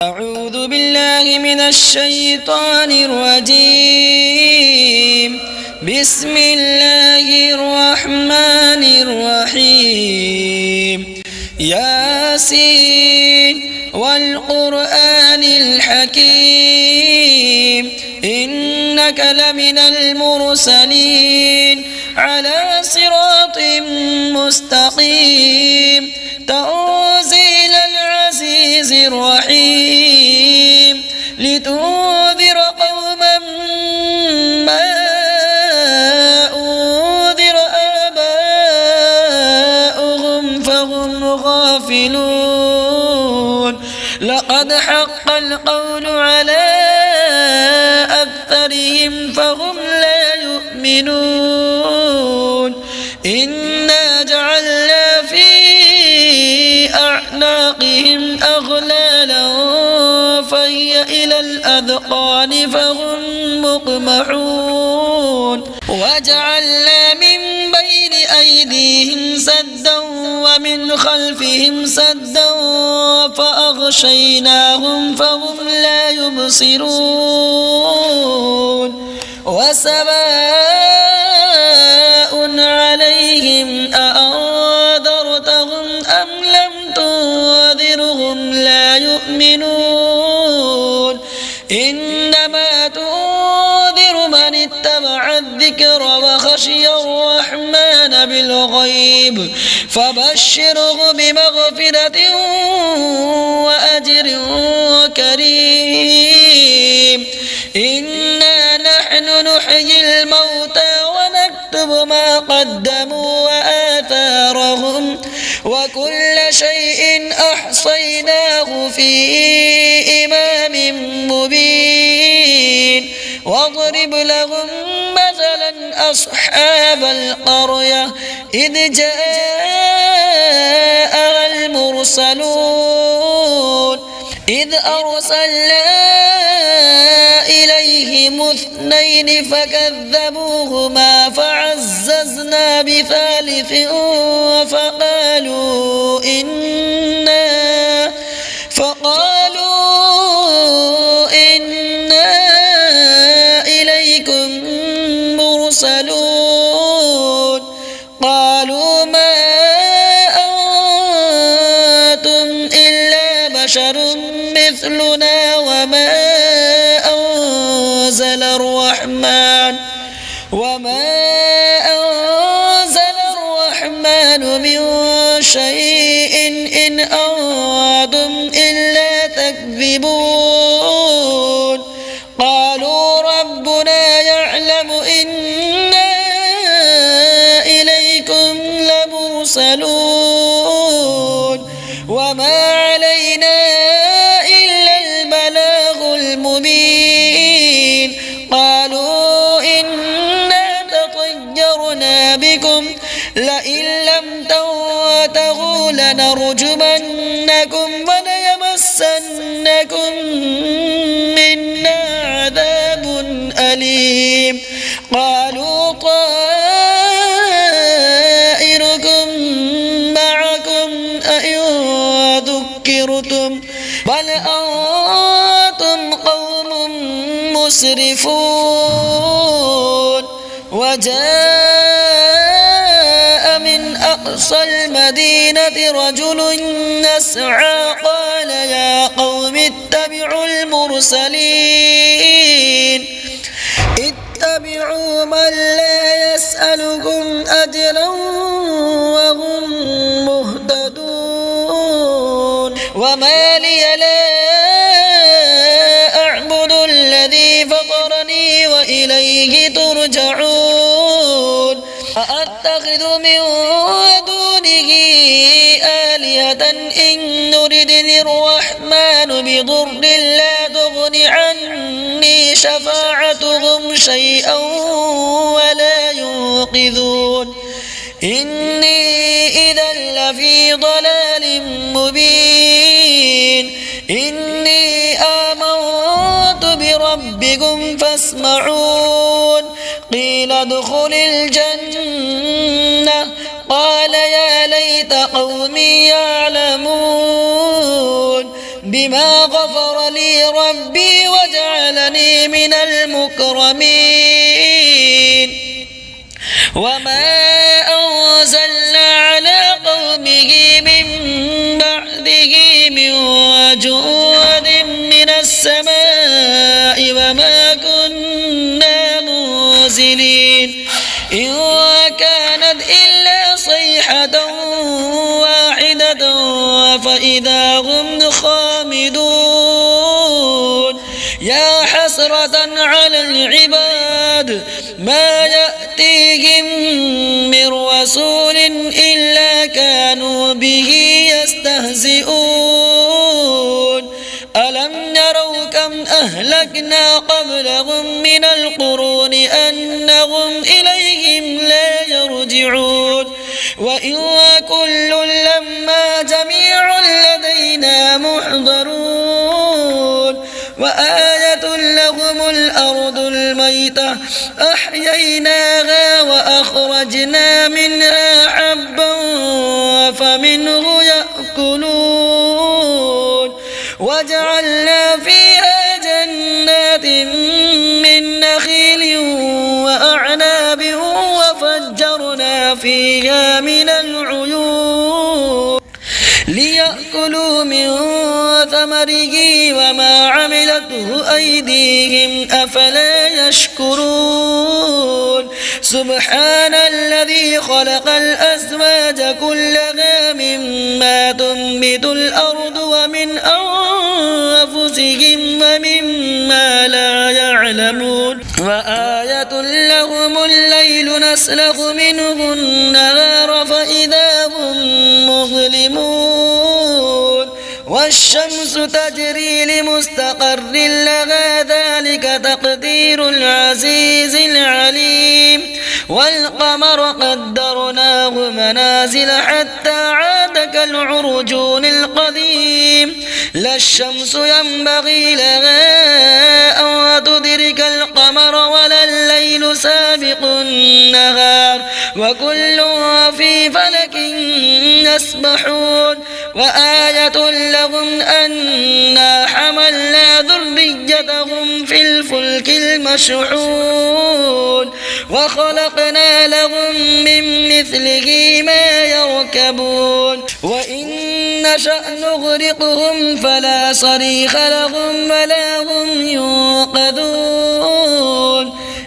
أعوذ بالله من الشيطان الرجيم. بسم الله الرحمن الرحيم. ياسين والقرآن الحكيم إنك لمن المرسلين على صراط مستقيم تنزيل العزيز الرحيم لتنذر قوما ما أنذر آباؤهم فهم غافلون. لقد حق القول على أكثرهم فهم لا يؤمنون. إنا جعلنا في أعناقهم أغلالا فهي إلى الأذقان فهم مقمحون. وجعلنا من بين أيديهم سدا ومن خلفهم سدا فأغشيناهم فهم لا يبصرون. وسواء عليهم أأنذرتهم أم لم تنذرهم لا يؤمنون. إنما تنذر من اتبع الذكر وخشي الرحمن بالغيب فبشره بمغفرة وأجر كريم. إنا نحن نحيي الموتى ونكتب ما قدموا وآثارهم وكل شيء أحصيناه في إمام مبين. واضرب لهم مثلا أصحاب القرية إذ جاءها المرسلون إذ أرسلنا إليهم اثنين فكذبوهما فعززنا بثالث فقالوا إنا إليكم مرسلون. قالوا ما أنتم إلا بشر مثلنا وما أنزل الرحمن من شيء إن أنتم إلا تكذبون. قالوا ربنا يعلم إنا إليكم لمرسلون وما علينا إلا البلاغ المبين. قالوا إنا تطيرنا بكم لئن لم تنتهوا لنرجمنكم وليمسنكم منا عذاب أليم. قالوا طائركم معكم أئن ذكرتم بل أنتم قوم مسرفون. وجاء من أقصى المدينة رجل يسعى قال يا قوم اتبعوا المرسلين اتبعوا من لا يسألكم أجرا وهم مهتدون. وما لي لا أعبد الذي فطرني وإليه ترجعون. أأتخذ من دونه آلهة إن يردني الرحمن بضر لا تغن عني شفاعتهم شيئا ولا ينقذون. إني إذا لفي ضلال مبين. إني آمنت بربكم فاسمعون. قيل ادخل الجنة قال يا ليت قومي يعلمون. بما غفر لي ربي وجعلني من المكرمين وما أنزلنا على قومه من بعده من جود من السماء وما كنا منزلين إن كانت إلا صيحة واحدة فإذا هم خامدون يا حسرة على العباد ما يأتيهم من رسول إلا كانوا به يستهزئون ألم يروا كم أهلكنا قبلهم من القرون أنهم إليهم لا يرجعون وإن كل لما جميع لدينا محضرون وآية لهم الأرض الميتة أحييناها وأخرجنا منها حبا فمنه يأكلون وجعلنا فيها جنات من نخيل وأعناب وفجرنا فيها من العيون ليأكلوا من ثمره وما عملته أيديهم أفلا يشكرون سبحان الذي خلق الأزواج كلها مما تنبت الأرض ومن أنفسهم ومما لا يعلمون وآية لهم الليل نسلخ منه النهار فإذا هم مظلمون والشمس تجري لمستقر لها ذلك تقدير العزيز العليم والقمر قدرناه منازل حتى عاد كالعرجون القديم لا الشمس ينبغي لها أن تدرك القمر ولا الليل سابق النهار وكل في فلك يسبحون وآية لهم أنا حملنا ذريتهم في الفلك المشحون وخلقنا لهم من مثله ما يركبون وإن نشأ نغرقهم فلا صريخ لهم ولا هم ينقذون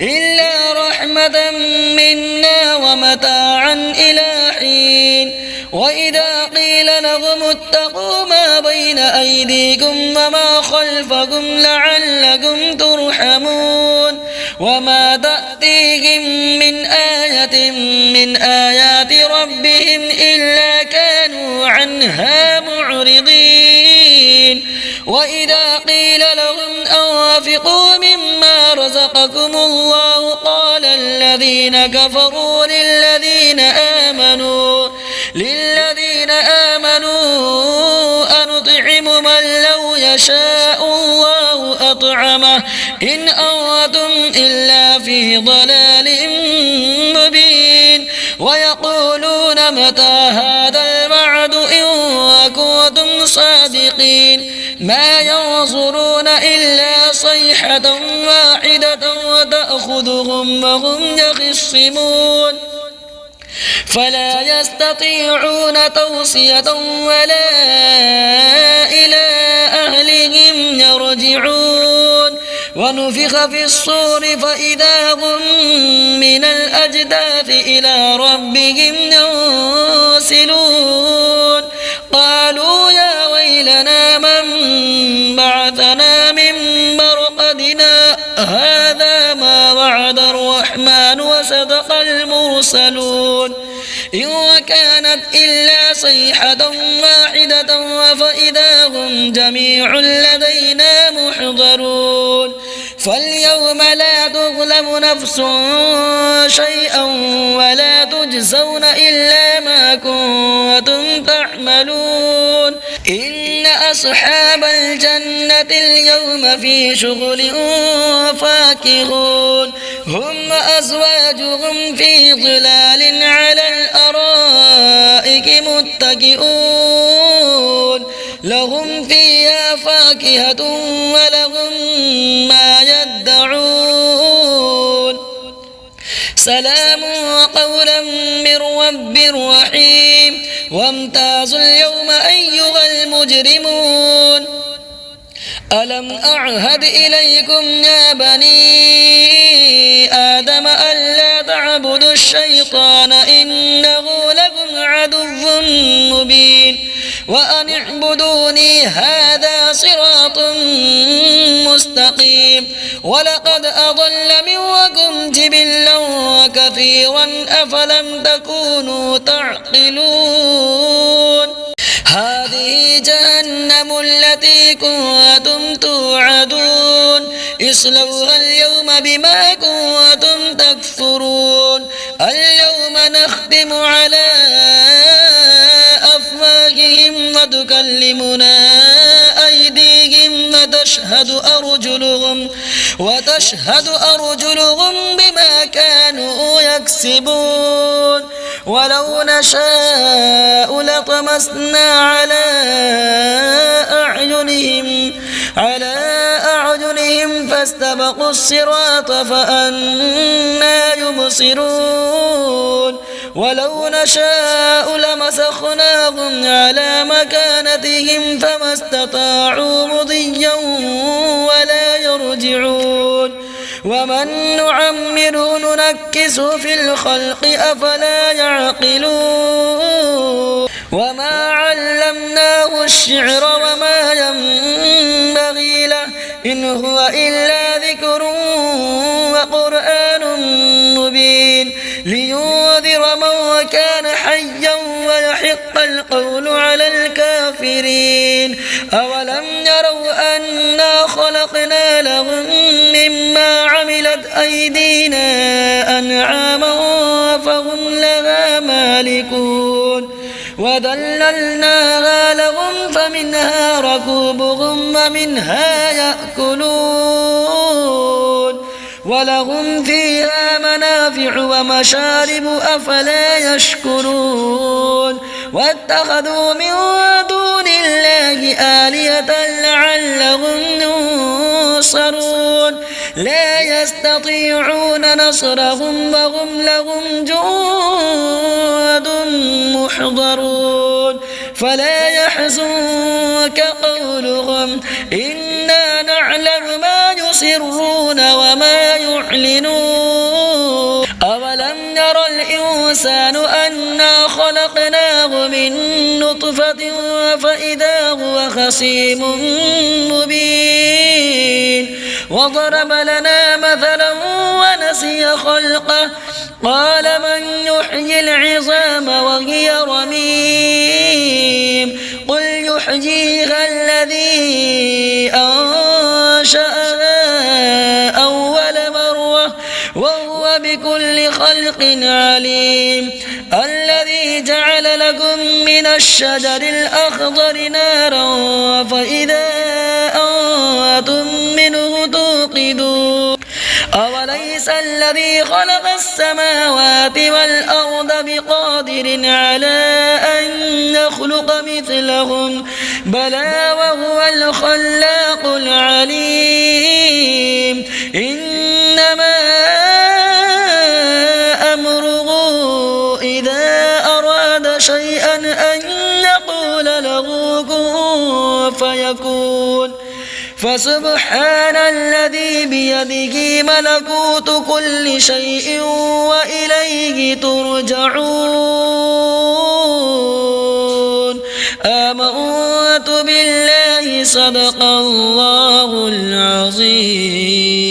إلا رحمة منا ومتاعا إلى حين وإذا قيل لهم اتقوا ما بين أيديكم وما خلفكم لعلكم ترحمون وما تأتيهم من آية من آيات ربهم إلا كانوا عنها معرضين وإذا قيل لهم أنفقوا مما رزقكم الله قال الذين كفروا للذين آمنوا أنطعم من لو يشاء الله أطعمه إن أنتم إلا في ضلال مبين ويقولون متى هذا الوعد إن كنتم صادقين ما ينظرون إلا صيحة واحدة وتأخذهم وهم يخصمون فلا يستطيعون توصية ولا إلى أهلهم يرجعون ونفخ في الصور فإذا هم من الأجداث إلى ربهم ينسلون قالوا يا ويلنا من بعثنا من مرقدنا هذا ما وعد الرحمن وصدق المرسلون إن كانت إلا صيحة واحدة فإذا هم جميع لدينا محضرون فاليوم لا تظلم نفس شيئا ولا تجزون إلا ما كنتم تعملون إن أصحاب الجنة اليوم في شغل فاكهون هم وأزواجهم في ظلال على الأرائك متكئون لهم فيها فاكهة ولهم ما يدعون سلام قولا من رب رحيم وامتازوا اليوم أيها المجرمون ألم أعهد إليكم يا بني آدم ألا تعبدوا الشيطان إنه لكم عدو مبين وأن اعبدوني هذا صراط مستقيم ولقد أضل منكم جبلا كثيرا أفلم تكونوا تعقلون هذه جهنم التي كنتم توعدون اصلوها اليوم بما كنتم تكفرون اليوم نختم على أفواههم وتكلمنا أيديهم وتشهد أرجلهم بما كانوا يكسبون ولو نشاء لطمسنا على أعينهم فاستبقوا الصراط فأنى يبصرون ولو نشاء لمسخناهم على مكانتهم فما استطاعوا مضيا ولا يرجعون ومن نعمره ننكسه في الخلق أفلا يعقلون وما علمناه الشعر وما ينبغي له إن هو إلا ذكر وقرآن مبين لينذر من كان حيا ويحق القول على الكافرين أولم يروا أنا خلقنا لهم مما عملت أيدينا أنعاما فهم لها مالكون وذللناها لهم فمنها ركوبهم ومنها يأكلون ولهم فيها منافع ومشارب أفلا يشكرون واتخذوا من دون الله آلهة لعلهم ينصرون لا يستطيعون نصرهم وهم لهم جند محضرون فلا يحزنك قولهم إنا نعلم ما يسرون وما يعلنون أولم ير الإنسان أنا خلقناه من نطفة فإذا هو خصيم مبين وضرب لنا مثلا ونسي خلقه قال من يحيي العظام وهي رميم قل يحييها الذي أنشأها أول مرة وهو بكل خلق عليم الذي جعل لكم من الشجر الأخضر نارا فإذا أنتم منه توقدون أوليس الذي خلق السماوات والأرض بقادر على أن يخلق مثلهم بلى وهو الخلاق العليم إنما أمره إذا أراد شيئا أن يقول له كن فيكون فسبحان الذي بيده ملكوت كل شيء وإليه ترجعون آمنت بالله صدق الله العظيم.